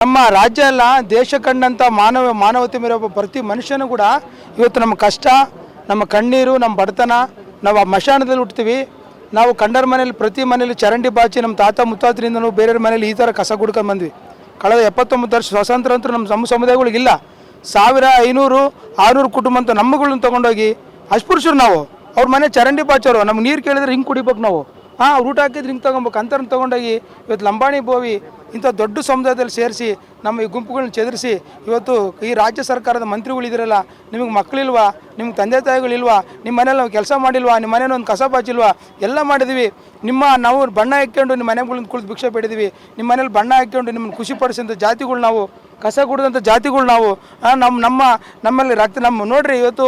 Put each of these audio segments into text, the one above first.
ನಮ್ಮ ರಾಜ್ಯ ಎಲ್ಲ ದೇಶ ಕಂಡಂಥ ಮಾನವತೆ ಮೇರೆ ಪ್ರತಿ ಮನುಷ್ಯನೂ ಕೂಡ ಇವತ್ತು ನಮ್ಮ ಕಷ್ಟ, ನಮ್ಮ ಕಣ್ಣೀರು, ನಮ್ಮ ಬಡತನ, ನಾವು ಆ ಮಶಾನದಲ್ಲಿ ಹುಟ್ತೀವಿ. ನಾವು ಕಂಡರ ಮನೇಲಿ ಪ್ರತಿ ಮನೇಲಿ ಚರಂಡಿ ಬಾಚಿ ನಮ್ಮ ತಾತ ಮುತ್ತಾತರಿಂದ ಬೇರೆಯವ್ರ ಮನೇಲಿ ಈ ಥರ ಕಸ ಗುಡ್ಕೊಂಡು ಬಂದ್ವಿ. ಕಳೆದ 79 ವರ್ಷ ಸ್ವಾತಂತ್ರ್ಯ ಅಂತೂ ನಮ್ಮ ಸಮುದಾಯಗಳಿಗಿಲ್ಲ. 1000, 500, 600 ಕುಟುಂಬ ಅಂತ ನಮ್ಮಗಳನ್ನ ತೊಗೊಂಡೋಗಿ ಅಸ್ಪೃಶ್ಯರು ನಾವು ಅವ್ರ ಮನೆ ಚರಂಡಿ ಬಾಚೋರು. ನಮ್ಗೆ ನೀರು ಕೇಳಿದ್ರೆ ಹಿಂಗೆ ಕುಡಿಬೇಕು ನಾವು. ಅವ್ರು ಊಟ ಹಾಕಿದ್ರೆ ಹಿಂಗೆ ತೊಗೊಬೇಕು ಅಂಥವ್ರನ್ನ ತೊಗೊಂಡೋಗಿ ಇವತ್ತು ಲಂಬಾಣಿ ಬೋವಿ ಇಂಥ ದೊಡ್ಡ ಸಮುದಾಯದಲ್ಲಿ ಸೇರಿಸಿ ನಮ್ಮ ಈ ಗುಂಪುಗಳನ್ನ ಚೆದರಿಸಿ ಇವತ್ತು ಈ ರಾಜ್ಯ ಸರ್ಕಾರದ ಮಂತ್ರಿಗಳಿದಿರಲ್ಲ, ನಿಮಗೆ ಮಕ್ಕಳಿಲ್ವಾ, ನಿಮ್ಗೆ ತಂದೆ ತಾಯಿಗಳಿಲ್ವಾ, ನಿಮ್ಮ ಮನೇಲಿ ನಾವು ಕೆಲಸ ಮಾಡಿಲ್ವಾ, ನಿಮ್ಮ ಮನೇಲಿ ಒಂದು ಕಸ ಬಾಚಿಲ್ವಾ, ಎಲ್ಲ ಮಾಡಿದ್ವಿ. ನಾವು ಬಣ್ಣ ಹಾಕ್ಕೊಂಡು ನಿಮ್ಮ ಮನೆಗಳನ್ನ ಕುಳಿತು ಭಿಕ್ಷೆ ಬೇಡಿದ್ವಿ. ನಿಮ್ಮ ಮನೇಲಿ ಬಣ್ಣ ಹಾಕ್ಕೊಂಡು ನಿಮ್ಮನ್ನು ಖುಷಿ ಪಡಿಸಿದಂಥ ಜಾತಿಗಳು ನಾವು, ಕಸ ಕುಡಿದಂಥ ಜಾತಿಗಳು ನಾವು. ನಮ್ಮಲ್ಲಿ ನಮ್ಮ ನೋಡ್ರಿ ಇವತ್ತು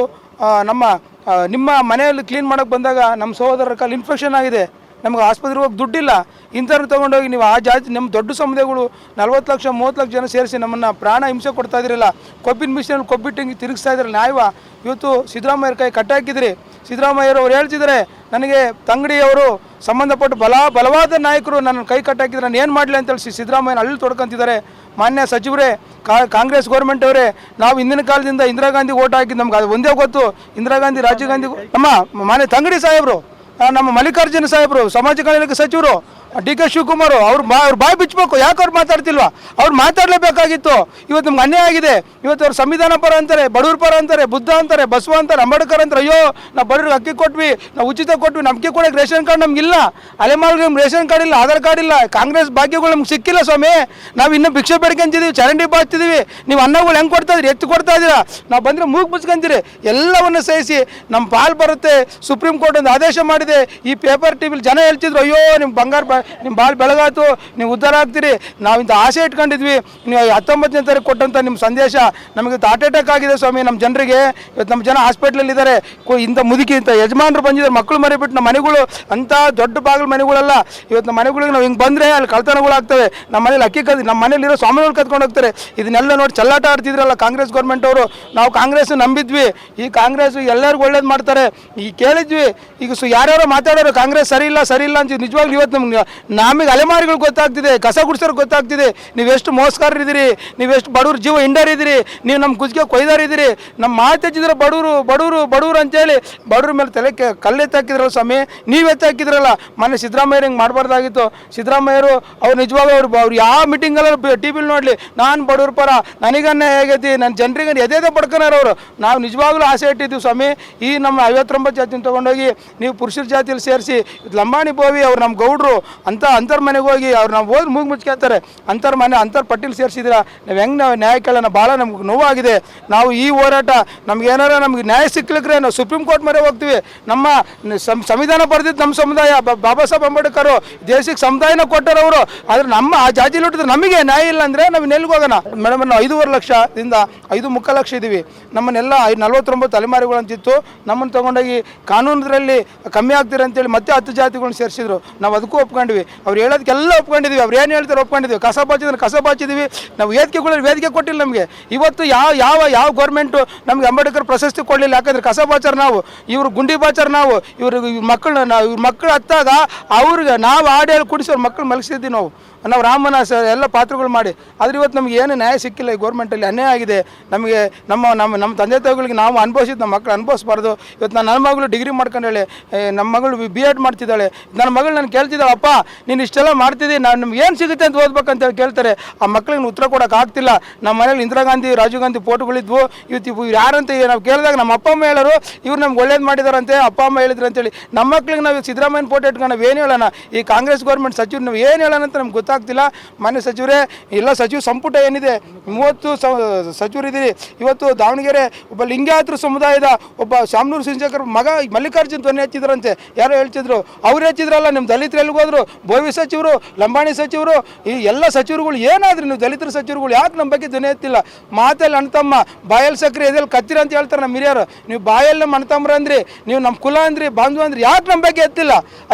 ನಿಮ್ಮ ಮನೆಯಲ್ಲಿ ಕ್ಲೀನ್ ಮಾಡೋಕ್ಕೆ ಬಂದಾಗ ನಮ್ಮ ಸಹೋದರರ ಕಾಲು ಇನ್ಫೆಕ್ಷನ್ ಆಗಿದೆ, ನಮ್ಗೆ ಆಸ್ಪತ್ರೆಗೆ ಹೋಗಿ ದುಡ್ಡಿಲ್ಲ. ಇಂಥವ್ರು ತೊಗೊಂಡೋಗಿ ನೀವು ಆ ಜಾತಿ ನಮ್ಮ ದೊಡ್ಡ ಸಮುದಾಯಗಳು 40 ಲಕ್ಷ 30 ಲಕ್ಷ ಜನ ಸೇರಿಸಿ ನಮ್ಮನ್ನು ಪ್ರಾಣ ಹಿಂಸೆ ಕೊಡ್ತಾ ಇದ್ರಿಲ್ಲ. ಕೊಬ್ಬಿನ ಮಿಷನಲ್ಲಿ ಕೊಬ್ಬಿಟ್ಟು ಹಿಂಗೆ ತಿರುಗಿಸ್ತಾ ಇದ್ರಲ್ಲ ನ್ಯಾಯವ. ಇವತ್ತು ಸಿದ್ದರಾಮಯ್ಯರ ಕೈ ಕಟ್ಟಾಕಿದ್ರಿ. ಸಿದ್ದರಾಮಯ್ಯರವ್ರು ಹೇಳ್ತಿದ್ದಾರೆ, ನನಗೆ ತಂಗಡಿಯವರು ಸಂಬಂಧಪಟ್ಟು ಬಲವಾದ ನಾಯಕರು ನನ್ನ ಕೈ ಕಟ್ಟಾಕಿದ್ರೆ ನಾನು ಏನು ಮಾಡಲಿ ಅಂತೇಳಿ ಸಿದ್ದರಾಮಯ್ಯನ ಅಲ್ಲಿ ತೊಡ್ಕೊಂತಿದ್ದಾರೆ. ಮಾನ್ಯ ಸಚಿವರೇ, ಕಾಂಗ್ರೆಸ್ ಗೌರ್ಮೆಂಟ್ ಅವರೇ, ನಾವು ಹಿಂದಿನ ಕಾಲದಿಂದ ಇಂದಿರಾ ಗಾಂಧಿ ಓಟ್ ಹಾಕಿದ್ದು ನಮ್ಗೆ ಅದು ಒಂದೇ ಗೊತ್ತು. ಇಂದಿರಾ ಗಾಂಧಿ, ರಾಜೀವ್ ಗಾಂಧಿ, ನಮ್ಮ ಮಾನ್ಯ ತಂಗಡಿ ಸಾಹೇಬರು, ನಮ್ಮ ಮಲ್ಲಿಕಾರ್ಜುನ ಸಾಹೇಬರು, ಸಮಾಜ ಕಲ್ಯಾಣ ಸಚಿವರು ಡಿ ಕೆ ಶಿವಕುಮಾರ್ ಅವ್ರು ಬಾಯಿ ಬಿಚ್ಚಬೇಕು. ಯಾಕೆ ಅವ್ರು ಮಾತಾಡ್ತಿಲ್ವಾ? ಅವ್ರು ಮಾತಾಡಲೇಬೇಕಾಗಿತ್ತು. ಇವತ್ತು ನಮ್ಗೆ ಅನ್ಯಾಯ ಆಗಿದೆ. ಇವತ್ತು ಅವ್ರು ಸಂವಿಧಾನ ಪರ ಅಂತಾರೆ, ಬಡವ್ರ ಪರ ಅಂತಾರೆ, ಬುದ್ಧ ಅಂತಾರೆ, ಬಸವ ಅಂತಾರೆ, ಅಂಬೇಡ್ಕರ್ ಅಂತಾರೆ. ಅಯ್ಯೋ, ನಾವು ಬಡವ್ರಿಗೆ ಅಕ್ಕಿ ಕೊಟ್ವಿ, ನಾವು ಉಚಿತ ಕೊಟ್ವಿ, ನಮ್ಗೆ ಕೊಡೋಕೆ ರೇಷನ್ ಕಾರ್ಡ್ ನಮಗಿಲ್ಲ, ಅಲೆಮಾರಿಗೆ ನಮ್ಗೆ ರೇಷನ್ ಕಾರ್ಡ್ ಇಲ್ಲ, ಆಧಾರ್ ಕಾರ್ಡ್ ಇಲ್ಲ, ಕಾಂಗ್ರೆಸ್ ಭಾಗ್ಯಗಳು ನಮ್ಗೆ ಸಿಕ್ಕಿಲ್ಲ ಸ್ವಾಮಿ. ನಾವು ಇನ್ನೂ ಭಿಕ್ಷೆ ಬೇಡ್ಕೊಂತಿದ್ದೀವಿ, ಚರಂಡಿ ಬಾಚ್ತಿದ್ದೀವಿ. ನೀವು ಅನ್ನಗಳು ಹೆಂಗೆ ಕೊಡ್ತಾ ಇದ್ರಿ, ಎತ್ತು ಕೊಡ್ತಾ ಇದ್ದೀರಾ, ನಾವು ಬಂದರೆ ಮೂಗು ಮುಚ್ಕೊಂತೀರಿ. ಎಲ್ಲವನ್ನು ಸಹಿಸಿ ನಮ್ಮ ಪಾಲು ಬರುತ್ತೆ. ಸುಪ್ರೀಂ ಕೋರ್ಟ್ ಒಂದು ಆದೇಶ ಮಾಡಿದೆ. ಈ ಪೇಪರ್ ಟಿವಿಲಿ ಜನ ಹೇಳ್ತಿದ್ರು, ಅಯ್ಯೋ ನಿಮ್ಮ ಬಂಗಾರ ನಿಮ್ಮ ಬಾಲ್ ಬೆಳಗಾತು, ನೀವು ಉದ್ಧಾರ ಆಗ್ತೀರಿ, ನಾವು ಇಂಥ ಆಸೆ ಇಟ್ಕೊಂಡಿದ್ವಿ. ನೀವು 19ನೇ ತಾರೀಕು ಕೊಟ್ಟಂಥ ನಿಮ್ಮ ಸಂದೇಶ ನಮಗೆ ಹಾರ್ಟ್ ಅಟ್ಯಾಕ್ ಆಗಿದೆ ಸ್ವಾಮಿ. ನಮ್ಮ ಜನರಿಗೆ ಇವತ್ತು ನಮ್ಮ ಜನ ಹಾಸ್ಪಿಟ್ಲಲ್ಲಿ ಇದ್ದಾರೆ. ಇಂಥ ಮುದುಕಿ ಇಂಥ ಯಜಮಾನರು ಬಂದಿದ್ದಾರೆ, ಮಕ್ಕಳು ಮರಿಬಿಟ್ಟು ನಮ್ಮ ಮನೆಗಳು ಅಂಥ ದೊಡ್ಡ ಬಾಗಿಲು ಮನೆಗಳಲ್ಲ. ಇವತ್ತು ನಮ್ಮ ಮನೆಗಳಿಗೆ ನಾವು ಹಿಂಗೆ ಬಂದರೆ ಅಲ್ಲಿ ಕಳ್ತನಗಳು ಆಗ್ತವೆ. ನಮ್ಮ ಮನೇಲಿ ಅಕ್ಕಿ ನಮ್ಮ ಮನೇಲಿರೋ ಸ್ವಾಮಿಗಳು ಕತ್ಕೊಂಡು ಹೋಗ್ತಾರೆ. ಇದನ್ನೆಲ್ಲ ನೋಡಿ ಚಲ್ಲಾಟ ಆಡ್ತಿದ್ರಲ್ಲ ಕಾಂಗ್ರೆಸ್ ಗೌರ್ಮೆಂಟ್ ಅವರು. ನಾವು ಕಾಂಗ್ರೆಸ್ ನಂಬಿದ್ವಿ. ಈ ಕಾಂಗ್ರೆಸ್ ಎಲ್ಲರಿಗೂ ಒಳ್ಳೇದು ಮಾಡ್ತಾರೆ ಈ ಕೇಳಿದ್ವಿ. ಈಗ ಯಾರ್ಯಾರೋ ಮಾತಾಡೋರು ಕಾಂಗ್ರೆಸ್ ಸರಿ ಇಲ್ಲ ಅಂತ. ನಿಜವಾಗ್ಲೂ ಇವತ್ತು ನಮಗೆ ಅಲೆಮಾರಿಗಳು ಗೊತ್ತಾಗ್ತಿದೆ, ಕಸ ಗುಡಿಸೋರು ಗೊತ್ತಾಗ್ತಿದೆ. ನೀವೆಷ್ಟು ಮೋಸಗಾರರಿದ್ದೀರಿ, ನೀವೆಷ್ಟು ಬಡವ್ರ ಜೀವ ಹಿಂಡರಿದ್ದೀರಿ, ನೀವು ನಮ್ಮ ಕುಜಿಗೆ ಕೊಯ್ದಾರಿದ್ದೀರಿ. ನಮ್ಮ ಮಾತೆಚ್ಚಿದ್ರೆ ಬಡವರು ಅಂತೇಳಿ ಬಡವ್ರ ಮೇಲೆ ತಲೆ ಕಲ್ಲೆತ್ತಾಕಿದ್ರಲ್ಲ ಸ್ವಾಮಿ, ನೀವು ಎತ್ತಾಕಿದ್ರಲ್ಲ. ಮೊನ್ನೆ ಸಿದ್ದರಾಮಯ್ಯರು ಹಿಂಗೆ ಮಾಡಬಾರ್ದಾಗಿತ್ತು. ಸಿದ್ದರಾಮಯ್ಯರು ಅವ್ರು ನಿಜವಾಗ್ಲೂ ಅವ್ರು ಯಾವ ಮೀಟಿಂಗಲ್ಲಿ ಟಿ.ವಿಲಿ ನೋಡಲಿ, ನಾನು ಬಡವ್ರ ಪರ, ನನಗನ್ನೇ ಹೇಗೈತಿ, ನನ್ನ ಜನರಿಗೆ ಎದೇದೇ ಪಡ್ಕೊನಾರ ಅವರು. ನಾವು ನಿಜವಾಗ್ಲೂ ಆಸೆ ಇಟ್ಟಿದ್ದೀವಿ ಸ್ವಾಮಿ. ಈ ನಮ್ಮ 59 ಜಾತಿನ ತೊಗೊಂಡೋಗಿ ನೀವು ಪುರುಷರ ಜಾತಿಯಲ್ಲಿ ಸೇರಿಸಿ ಲಂಬಾಣಿ ಬೋವಿ ಅವ್ರು ನಮ್ಮ ಗೌಡ್ರು ಅಂತರ್ ಮನೆಗೆ ಹೋಗಿ ಅವ್ರು ನಾವು ಹೋಗಿ ಮೂಗು ಮುಚ್ಕೊಳ್ತಾರೆ. ಅಂತರ್ ಪಟ್ಟಿಲಿ ಸೇರಿಸಿದ್ರೆ ನಾವು ಹೆಂಗೆ ನಾವು ನ್ಯಾಯ ಕೇಳೋಣ? ಭಾಳ ನಮ್ಗೆ ನೋವಾಗಿದೆ. ನಾವು ಈ ಹೋರಾಟ ನಮ್ಗೆ ನ್ಯಾಯ ಸಿಕ್ಲಿಕ್ರೆ ನಾವು ಸುಪ್ರೀಂ ಕೋರ್ಟ್ ಮರೆ ಹೋಗ್ತೀವಿ. ನಮ್ಮ ಸಂವಿಧಾನ ಬರೆದಿದ್ದು ನಮ್ಮ ಸಮುದಾಯ, ಬಾಬಾ ಸಾಹೇಬ್ ಅಂಬೇಡ್ಕರ್ ದೇಶಕ್ಕೆ ಸಮುದಾಯನ ಕೊಟ್ಟರವರು. ಆದರೆ ನಮ್ಮ ಆ ಜಾತಿಲಿ ಹುಟ್ಟಿದ್ರೆ ನಮಗೆ ನ್ಯಾಯ ಇಲ್ಲ ಅಂದರೆ ನಾವು ಎಲ್ಲಿಗೆ ಹೋಗೋಣ ಮೇಡಮ್? ನಾವು 5.5 ಲಕ್ಷದಿಂದ 5.25 ಲಕ್ಷ ಇದ್ದೀವಿ. ನಮ್ಮನ್ನೆಲ್ಲ 49 ತಲೆಮಾರಿಗಳು ಅಂತಿತ್ತು. ನಮ್ಮನ್ನು ತೊಗೊಂಡೋಗಿ ಕಾನೂನದಲ್ಲಿ ಕಮ್ಮಿ ಆಗ್ತೀರ ಅಂತೇಳಿ ಮತ್ತೆ 10 ಜಾತಿಗಳನ್ನ ಸೇರಿಸಿದ್ರು. ನಾವು ಅದಕ್ಕೂ ಒಪ್ಕೊಂಡ್ವಿ. ಅವ್ರು ಹೇಳೋದಕ್ಕೆಲ್ಲ ಒಪ್ಕೊಂಡಿದ್ವಿ. ಅವ್ರು ಏನು ಹೇಳ್ತಾರೆ ಒಪ್ಕೊಂಡಿದ್ವಿ. ಕಸ ಬಾಚಿದ್ದೀವಿ. ನಾವು ವೇದಿಕೆ ಕೊಟ್ಟಿಲ್ಲ ನಮಗೆ. ಇವತ್ತು ಯಾವ ಗೌರ್ಮೆಂಟು ನಮಗೆ ಅಂಬೇಡ್ಕರ್ ಪ್ರಶಸ್ತಿ ಕೊಡಲಿಲ್ಲ. ಯಾಕಂದರೆ ಕಸ ಬಾಚಾರ ನಾವು, ಇವರು ಗುಂಡಿ ಬಾಚಾರ ನಾವು, ಇವ್ರ ಮಕ್ಕಳು ಹತ್ತಾಗ ಅವ್ರಿಗೆ ನಾವು ಹಾಡು ಹೇಳಿ ಕುಡಿಸಿ ಅವ್ರ ಮಕ್ಕಳು ಮಲಗಿಸಿದ್ವಿ. ನಾವು ರಾಮನ ಎಲ್ಲ ಪಾತ್ರಗಳು ಮಾಡಿ. ಆದರೆ ಇವತ್ತು ನಮಗೆ ಏನು ನ್ಯಾಯ ಸಿಕ್ಕಿಲ್ಲ. ಈ ಗೌರ್ಮೆಂಟಲ್ಲಿ ಅನ್ಯಾಯ ಆಗಿದೆ ನಮಗೆ. ನಮ್ಮ ತಂದೆ ತಾಯಿಗಳಿಗೆ ನಾವು ಅನುಭವಿಸಿದ್ದು ನಮ್ಮ ಮಕ್ಕಳು ಅನುಭವಿಸ್ಬಾರ್ದು. ಇವತ್ತು ನನ್ನ ಮಗಳು ಡಿಗ್ರಿ ಮಾಡ್ಕೊಂಡೇಳೆ, ನಮ್ಮ ಮಗಳು B.Ed ಮಾಡ್ತಿದ್ದಾಳೆ. ನನ್ನ ಮಗಳು ನಾನು ಕೇಳ್ತಿದ್ದಾಳೆ, ಅಪ್ಪ ನೀನು ಇಷ್ಟೆಲ್ಲ ಮಾಡ್ತಿದ್ದಿ, ನಮ್ಗೆ ಏನು ಸಿಗುತ್ತೆ ಅಂತ ಓದ್ಬೇಕಂತೇಳಿ ಕೇಳ್ತಾರೆ. ಆ ಮಕ್ಳಿಗೆ ಉತ್ತರ ಕೊಡೋಕೆ ಆಗ್ತಿಲ್ಲ. ನಮ್ಮ ಮನೇಲಿ ಇಂದಿರಾ ಗಾಂಧಿ, ರಾಜೀವ್ ಗಾಂಧಿ ಫೋಟೋಗಳಿದ್ವು. ಇವತ್ತು ಯಾರಂತ ನಾವು ಕೇಳಿದಾಗ ನಮ್ಮ ಅಪ್ಪ ಅಮ್ಮ ಹೇಳೋರು ಇವ್ರು ನಮ್ಗೆ ಒಳ್ಳೇದು ಮಾಡಿದಾರಂತೆ, ಅಪ್ಪ ಅಮ್ಮ ಹೇಳಿದ್ರು ಅಂತೇಳಿ. ನಮ್ಮ ಮಕ್ಳಿಗೆ ನಾವು ಸಿದ್ದರಾಮಯ್ಯನ ಫೋಟೋ ಇಟ್ಕೊಂಡು ನಾವು ಏನು ಹೇಳೋಣ? ಈ ಕಾಂಗ್ರೆಸ್ ಗೌರ್ಮೆಂಟ್ ಸಚಿವರು ನಾವು ಏನು ಹೇಳೋಣ ಅಂತ ನಮ್ಗೆ ಗೊತ್ತಾಗ್ತಿಲ್ಲ. ಮಾನ್ಯ ಸಚಿವರೇ, ಎಲ್ಲ ಸಚಿವ ಸಂಪುಟ ಏನಿದೆ 30 ಸಚಿವರಿದ್ದೀರಿ. ಇವತ್ತು ದಾವಣಗೆರೆ ಒಬ್ಬ ಲಿಂಗಾಯತರ ಸಮುದಾಯದ ಒಬ್ಬ ಶಾಮನೂರು ಸಿಂಚಕರ ಮಗ ಮಲ್ಲಿಕಾರ್ಜುನ್ ಧ್ವನಿ ಹಚ್ಚಿದ್ರಂತೆ. ಯಾರೋ ಹೇಳ್ತಿದ್ರು, ಅವ್ರು ಹೆಚ್ಚಿದ್ರಲ್ಲ. ನಿಮ್ಮ ದಲಿತರು ಎಲ್ಲಿಗೆ ಹೋದ್ರು? ಬೋವಿ ಸಚಿವರು, ಲಂಬಾಣಿ ಸಚಿವರು, ಈ ಎಲ್ಲ ಸಚಿವರುಗಳು ಏನಾದ್ರಿ? ನೀವು ದಲಿತರ ಸಚಿವರುಗಳು ಯಾಕೆ ನಮ್ಮ ಬಗ್ಗೆ ಧ್ವನಿ ಎತ್ತಿಲ್ಲ? ಮಾತಲ್ಲಿ ಅಣ್ತಮ್ಮ, ಬಾಯಲ್ಲಿ ಸಕ್ಕರೆ, ಎದೆಯಲ್ಲಿ ಕತ್ತಿರ ಅಂತ ಹೇಳ್ತಾರೆ ನಮ್ಮ ಹಿರಿಯರು. ನೀವು ಬಾಯಲ್ಲಿ ನಮ್ಮ ಅಣ್ತಮ್ರ ಅಂದ್ರಿ, ನೀವು ನಮ್ಮ ಕುಲ ಅಂದ್ರಿ, ಬಾಂಧವ ಅಂದ್ರಿ, ಯಾಕೆ ನಮ್ಮ ಬಗ್ಗೆ ಎತ್ತಿಲ್ಲ?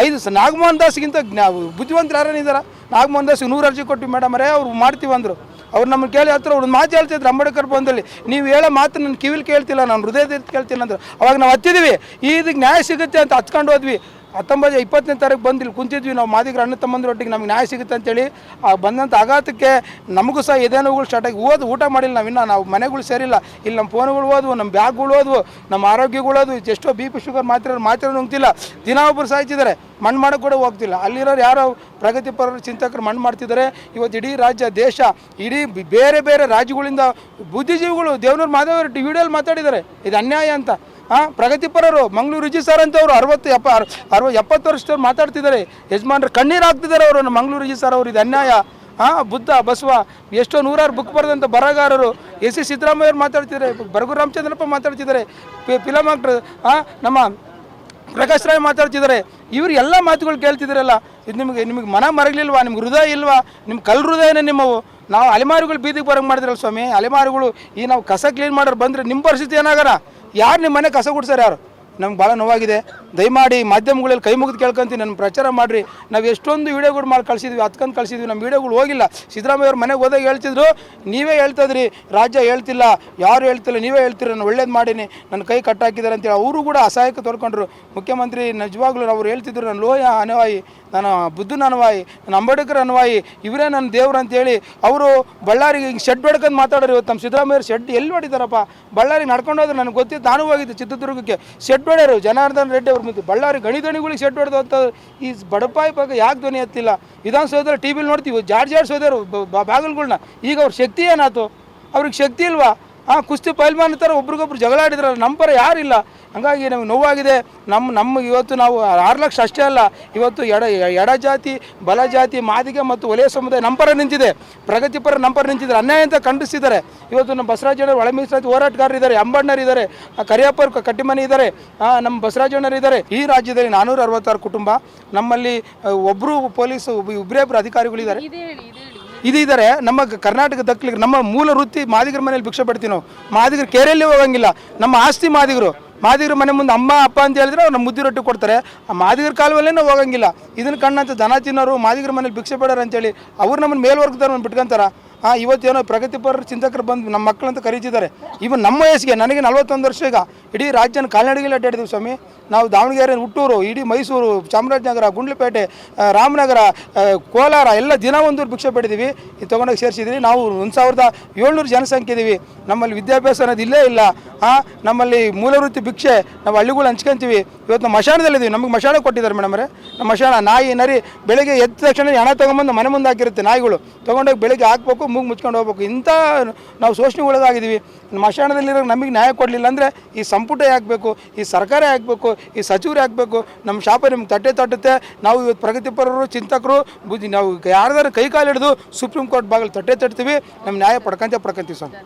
ನಾಗಮೋಹನ್ ದಾಸ್ಗಿಂತ ಬುದ್ಧಿವಂತರು ಯಾರೇನಿದ್ದಾರೆ? ನಾಗಮೋಹನ್ ದಾಸ್ 100 ಅರ್ಜಿ ಕೊಟ್ಟು ಮೇಡಮ್ ಅವ್ರು ಮಾಡ್ತೀವಿ ಅಂದರು. ಅವ್ರು ನಮ್ಮನ್ನು ಕೇಳಿ ಹತ್ರ ಅವ್ರು ಮಾತು ಹೇಳ್ತಿದ್ರು ಅಂಬೇಡ್ಕರ್ ಬಂದಲ್ಲಿ, ನೀವು ಹೇಳೋ ಮಾತು ನನ್ನ ಕಿವಿಲಿ ಕೇಳ್ತಿಲ್ಲ, ನಾನು ಹೃದಯದ ಕೇಳ್ತಿಲ್ಲ ಅಂದರು. ಅವಾಗ ನಾವು ಹತ್ತಿದ್ದೀವಿ, ಇದಕ್ಕೆ ನ್ಯಾಯ ಸಿಗುತ್ತೆ ಅಂತ ಹಚ್ಕೊಂಡು ಹೋದ್ವಿ. 20ನೇ ತಾರೀಕು ಬಂದು ಇಲ್ಲಿ ಕುಂತಿದ್ವಿ ನಾವು ಮಾದಿಗರ ಅಣ್ಣ ತಮ್ಮಂದಿರೊಟ್ಟಿಗೆ ನಮಗೆ ನ್ಯಾಯ ಸಿಗುತ್ತೆ ಅಂತೇಳಿ ಬಂದಂಥ ಆಘಾತಕ್ಕೆ ನಮಗೂ ಸಹ ಎದೆ ನೋವುಗಳು ಸ್ಟಾರ್ಟ್ ಆಗಿ ಊಟ ಮಾಡಿಲ್ಲ ನಾವು ಮನೆಗಳು ಸೇರಿಲ್ಲ. ಇಲ್ಲಿ ನಮ್ಮ ಫೋನ್ಗಳು ಹೋದ್ವು, ನಮ್ಮ ಬ್ಯಾಗ್ಗಳು ಹೋದ್ವು, ನಮ್ಮ ಆರೋಗ್ಯಗಳು ಹೋದ್ವು. ಎಷ್ಟೋ BP ಶುಗರ್ ಮಾತ್ರೆ ನುಂಗ್ತಿಲ್ಲ, ದಿನ ಒಬ್ಬರು ಸಾಯ್ತಿದ್ದಾರೆ, ಮಣ್ಣು ಮಾಡೋಕ್ಕೆ ಕೂಡ ಹೋಗ್ತಿಲ್ಲ. ಅಲ್ಲಿರೋರು ಯಾರೋ ಪ್ರಗತಿಪರರು ಚಿಂತಕರು ಮಣ್ಣು ಮಾಡ್ತಿದ್ದಾರೆ. ಇವತ್ತು ಇಡೀ ರಾಜ್ಯ ದೇಶ ಇಡೀ ಬೇರೆ ಬೇರೆ ರಾಜ್ಯಗಳಿಂದ ಬುದ್ಧಿಜೀವಿಗಳು ದೇವನೂರು ಮಾಧವರು ವಿಡಿಯೋಲಿ ಮಾತಾಡಿದ್ದಾರೆ ಇದು ಅನ್ಯಾಯ ಅಂತ. ಪ್ರಗತಿಪರರು ಮಂಗಳೂರು ರುಜಿ ಸರ್ ಅಂತವರು 70 ವರ್ಷದವ್ರು ಮಾತಾಡ್ತಿದ್ದಾರೆ. ಯಜಮಾನ್ರು ಕಣ್ಣೀರು ಹಾಕ್ತಿದ್ದಾರೆ ಅವರು. ನಮ್ಮ ಮಂಗಳೂರು ರುಜಿ ಸರ್ ಅವರು ಇದು ಅನ್ಯಾಯ. ಬುದ್ಧ ಬಸವ ಎಷ್ಟೋ 100 ಬುಕ್ ಬರೆದಂಥ ಬರಹಗಾರರು S ಸಿದ್ದರಾಮಯ್ಯವ್ರು ಮಾತಾಡ್ತಿದ್ದಾರೆ, ಬರಗೂರು ರಾಮಚಂದ್ರಪ್ಪ ಮಾತಾಡ್ತಿದ್ದಾರೆ, ಫಿಲಮ್ ಆಕ್ಟರ್ ನಮ್ಮ ಪ್ರಕಾಶ್ ರಾಯ್ ಮಾತಾಡ್ತಿದ್ದಾರೆ. ಇವರು ಎಲ್ಲ ಮಾತುಗಳು ಕೇಳ್ತಿದ್ದಾರಲ್ಲ, ಇದು ನಿಮಗೆ ಮನ ಮರಗಲಿಲ್ವಾ? ನಿಮ್ಗೆ ಹೃದಯ ಇಲ್ವಾ? ನಿಮ್ಮ ಕಲ್ಲು ಹೃದಯನೇ ನಿಮ್ಮವು. ನಾವು ಅಲೆಮಾರಿಗಳು ಬೀದಿಗೆ ಬರಂಗೆ ಮಾಡಿದ್ರಲ್ಲ ಸ್ವಾಮಿ. ಅಲೆಮಾರಿಗಳು ನಾವು ಕಸ ಕ್ಲೀನ್ ಮಾಡೋರು ಬಂದರೆ ನಿಮ್ಮ ಪರಿಸ್ಥಿತಿ ಏನಾಗರ? ಯಾರು ನಿಮ್ಮ ಮನೆ ಕಸ ಗುಡ್ಸಾರೆ ಯಾರು? ನಮ್ಗೆ ಭಾಳ ನೋವಾಗಿದೆ. ದಯಮಾಡಿ ಮಾಧ್ಯಮಗಳಲ್ಲಿ ಕೈ ಮುಗಿದು ಕೇಳ್ಕೊಂತೀನಿ, ನನ್ನ ಪ್ರಚಾರ ಮಾಡಿರಿ. ನಾವು ಎಷ್ಟೊಂದು ವೀಡಿಯೋಗಳು ಮಾಡಿ ಕಳಿಸಿದ್ವಿ, ಹತ್ಕೊಂಡು ಕಳಿಸಿದ್ವಿ, ನಮ್ಮ ವೀಡಿಯೋಗಳು ಹೋಗಿಲ್ಲ. ಸಿದ್ದರಾಮಯ್ಯ ಅವ್ರ ಮನೆಗೆ ಹೋದಾಗ ಹೇಳ್ತಿದ್ರು, ನೀವೇ ಹೇಳ್ತಿದ್ರಿ ರಾಜ್ಯ ಹೇಳ್ತಿಲ್ಲ, ಯಾರು ಹೇಳ್ತಿಲ್ಲ, ನೀವೇ ಹೇಳ್ತೀರಿ, ನಾನು ಒಳ್ಳೇದು ಮಾಡೀನಿ, ನನ್ನ ಕೈ ಕಟ್ಟಾಕಿದ್ದಾರೆ ಅಂತೇಳಿ ಅವರು ಕೂಡ ಅಸಹಾಯಕ ತೋರ್ಕೊಂಡ್ರು. ಮುಖ್ಯಮಂತ್ರಿ ನಿಜವಾಗ್ಲೂ ಅವ್ರು ಹೇಳ್ತಿದ್ರು, ನಾನು ಲೋಹ ಅನುವಾಯಿ, ನಾನು ಬುದ್ಧನ ಅನುವಾಯಿ, ನಾನು ಅಂಬೇಡ್ಕರ್ ಅನುವಾಯಿ, ಇವರೇ ನನ್ನ ದೇವ್ರು ಅಂತೇಳಿ ಅವರು ಬಳ್ಳಾರಿಗೆ ಶೆಡ್ ಹೊಡ್ಕೊಂಡು ಮಾತಾಡೋರು. ಇವತ್ತು ನಮ್ಮ ಸಿದ್ದರಾಮಯ್ಯ ಶೆಡ್ ಎಲ್ಲಿ ಹೊಡಿತಾರಪ್ಪ? ಬಳ್ಳಾರಿಗೆ ನಡ್ಕೊಂಡು ಹೋದ್ರೆ ನನಗೆ ಗೊತ್ತಿತ್ತು, ನಾನು ಹೋಗಿದ್ದೆ ಚಿತ್ರದುರ್ಗಕ್ಕೆ. ಶೆಡ್ ಹೊಡ್ಯಾರು ಜನಾರ್ದನ್ ರೆಡ್ಡಿ ಅವ್ರ ಮುಂದೆ. ಬಳ್ಳಾರಿ ಗಣಿಗಳಿಗೆ ಶೆಡ್ ಹೊಡೆದು ಅಂತ ಈ ಬಡಪಾಯಿ ಬಗ್ಗೆ ಯಾಕೆ ಧ್ವನಿ ಎತ್ತಿಲ್ಲ? ವಿಧಾನಸೌಧದಲ್ಲಿ ಟಿ ವಿಲಿ ನೋಡ್ತೀವಿ, ಜಾಡ್ಸ್ ಹೋದರು ಬಾಗಿಲುಗಳ್ನ. ಈಗ ಅವ್ರ ಶಕ್ತಿ ಏನಾಯ್ತು? ಅವ್ರಿಗೆ ಶಕ್ತಿ ಇಲ್ವಾ? ಕುಸ್ತಿ ಪೈಲ್ವಾನ್ ಥರ ಒಬ್ರಿಗೊಬ್ರು ಜಗಳ ಆಡಿದ್ರೆ ನಮ್ಮ ಪರ ಯಾರಿಲ್ಲ. ಹಾಗಾಗಿ ನಮಗೆ ನೋವಾಗಿದೆ. ನಮ್ಮ ಇವತ್ತು ನಾವು 6 ಲಕ್ಷ ಅಷ್ಟೇ ಅಲ್ಲ, ಇವತ್ತು ಎಡ ಜಾತಿ, ಬಲ ಜಾತಿ, ಮಾದಿಗೆ ಮತ್ತು ವಲಯ ಸಮುದಾಯ ನಮ್ಮ ಪರ ನಿಂತಿದೆ, ಪ್ರಗತಿಪರ ನಮ್ಮ ಪರ ನಿಂತಿದ್ದಾರೆ. ಅನ್ಯಾಯ ಅಂತ ಖಂಡಿಸ್ತಿದ್ದಾರೆ. ಇವತ್ತು ನಮ್ಮ ಬಸವರಾಜಣ್ಣರು ಒಳ ಮೀಸಲಾತಿ ಹೋರಾಟಗಾರರು ಇದ್ದಾರೆ, ಅಂಬಣ್ಣರು ಇದ್ದಾರೆ, ಕರಿಯಪ್ಪರು ಕಟ್ಟಿಮನಿ ಇದ್ದಾರೆ, ನಮ್ಮ ಬಸವರಾಜಣ್ಣರು ಇದ್ದಾರೆ. ಈ ರಾಜ್ಯದಲ್ಲಿ 466 ಕುಟುಂಬ, ನಮ್ಮಲ್ಲಿ ಒಬ್ಬರು ಪೊಲೀಸು ಇಬ್ಬರೇ ಅಧಿಕಾರಿಗಳಿದ್ದಾರೆ ಇದ್ದಾರೆ. ನಮ್ಮ ಕರ್ನಾಟಕ ದಕ್ಕಲಿಗೆ ನಮ್ಮ ಮೂಲ ವೃತ್ತಿ ಮಾದಿಗರ ಮನೇಲಿ ಭಿಕ್ಷೆ ಪಡ್ತೀವಿ ನಾವು. ಮಾದಿಗರು ಕೇರೆಯಲ್ಲಿ ಹೋಗಂಗಿಲ್ಲ. ನಮ್ಮ ಆಸ್ತಿ ಮಾದಿಗರು ಮನೆ ಮುಂದೆ ಅಮ್ಮ ಅಪ್ಪ ಅಂತ ಹೇಳಿದ್ರೆ ಅವ್ರು ನಮ್ಮ ಮುದ್ದಿ ರೊಟ್ಟಿ ಕೊಡ್ತಾರೆ. ಆ ಮಾದಿಗರ ಕಾಲವಲ್ಲೇ ನಾವು ಹೋಗಂಗಿಲ್ಲ. ಇದನ್ನು ಕಣ್ಣಂತ ದನ ತಿನ್ನೋರು ಮಾದಿಗರ ಮನೇಲಿ ಭಿಕ್ಷೆ ಬೇಡಾರ ಅಂತೇಳಿ ಅವ್ರು ನಮ್ಮನ್ನು ಮೇಲ್ವರ್ಗದವ್ರನ್ನ ಬಿಟ್ಕೊಂತಾರ. ಇವತ್ತೇನೋ ಪ್ರಗತಿಪರ ಚಿಂತಕರು ಬಂದು ನಮ್ಮ ಮಕ್ಕಳಂತ ಕರೀತಿದ್ದಾರೆ. ಇವನ್ ನಮ್ಮ ವಯಸ್ಸಿಗೆ ನನಗೆ 41 ವರ್ಷ. ಈಗ ಇಡೀ ರಾಜ್ಯನ ಕಾಲ್ನಡಿಗೆಯಲ್ಲಿ ಅಡ್ಡಾಡಿದ್ವಿ ಸ್ವಾಮಿ. ನಾವು ದಾವಣಗೆರೆ, ಹುಟ್ಟೂರು, ಇಡೀ ಮೈಸೂರು, ಚಾಮರಾಜನಗರ, ಗುಂಡ್ಲುಪೇಟೆ, ರಾಮನಗರ, ಕೋಲಾರ ಎಲ್ಲ ದಿನ ಒಂದೂರು ಭಿಕ್ಷೆ ಪಡೆದೀವಿ. ಇದು ತೊಗೊಂಡೋಗಿ ಸೇರಿಸಿದ್ವಿ. ನಾವು 1700 ಜನಸಂಖ್ಯೆ ಇದ್ದೀವಿ. ನಮ್ಮಲ್ಲಿ ವಿದ್ಯಾಭ್ಯಾಸ ಅನ್ನೋದು ಇಲ್ಲೇ ಇಲ್ಲ. ನಮ್ಮಲ್ಲಿ ಮೂಲವೃತ್ತಿ ಭಿಕ್ಷೆ ನಾವು ಹಳ್ಳಿಗಳು ಹಂಚ್ಕೊಂತೀವಿ. ಇವತ್ತು ನಾವು ಮಶಾಣದಲ್ಲಿದ್ದೀವಿ. ನಮಗೆ ಮಶಾಣ ಕೊಟ್ಟಿದ್ದಾರೆ ಮೇಡಮ್ರೆ. ನಮ್ಮ ಮಶಾಣ ನಾಯಿ ನರಿ ಬೆಳಗ್ಗೆ ಎದ್ದ ತಕ್ಷಣ ಹಣ ತೊಗೊಂಬಂದು ಮನೆ ಮುಂದೆ ಹಾಕಿರುತ್ತೆ ನಾಯಿಗಳು. ತೊಗೊಂಡೋಗಿ ಬೆಳಗ್ಗೆ ಹಾಕ್ಬೇಕು, ಮೂಗು ಮುಚ್ಕೊಂಡು ಹೋಗ್ಬೇಕು. ಇಂಥ ನಾವು ಶೋಷಣೆ ಒಳಗಾಗಿದ್ದೀವಿ. ಮಶಾಣದಲ್ಲಿರೋ ನಮಗೆ ನ್ಯಾಯ ಕೊಡಲಿಲ್ಲ ಅಂದರೆ ಈ ಸಂಪುಟ ಹಾಕಬೇಕು, ಈ ಸರ್ಕಾರ ಹಾಕಬೇಕು, ಈ ಸಚಿವರು ಹಾಕಬೇಕು. ನಮ್ಮ ಶಾಪ ನಿಮ್ಗೆ ತಟ್ಟುತ್ತೆ. ನಾವು ಇವತ್ತು ಪ್ರಗತಿಪರರು ಚಿಂತಕರು ನಾವು ಯಾರ್ದಾರು ಕೈ ಕಾಲು ಹಿಡಿದು ಸುಪ್ರೀಂ ಕೋರ್ಟ್ ಬಾಗಿಲು ತಟ್ತೀವಿ. ನಮ್ಮ ನ್ಯಾಯ ಪಡ್ಕೊಂತೀವಿ ಸ್ವಾಮಿ.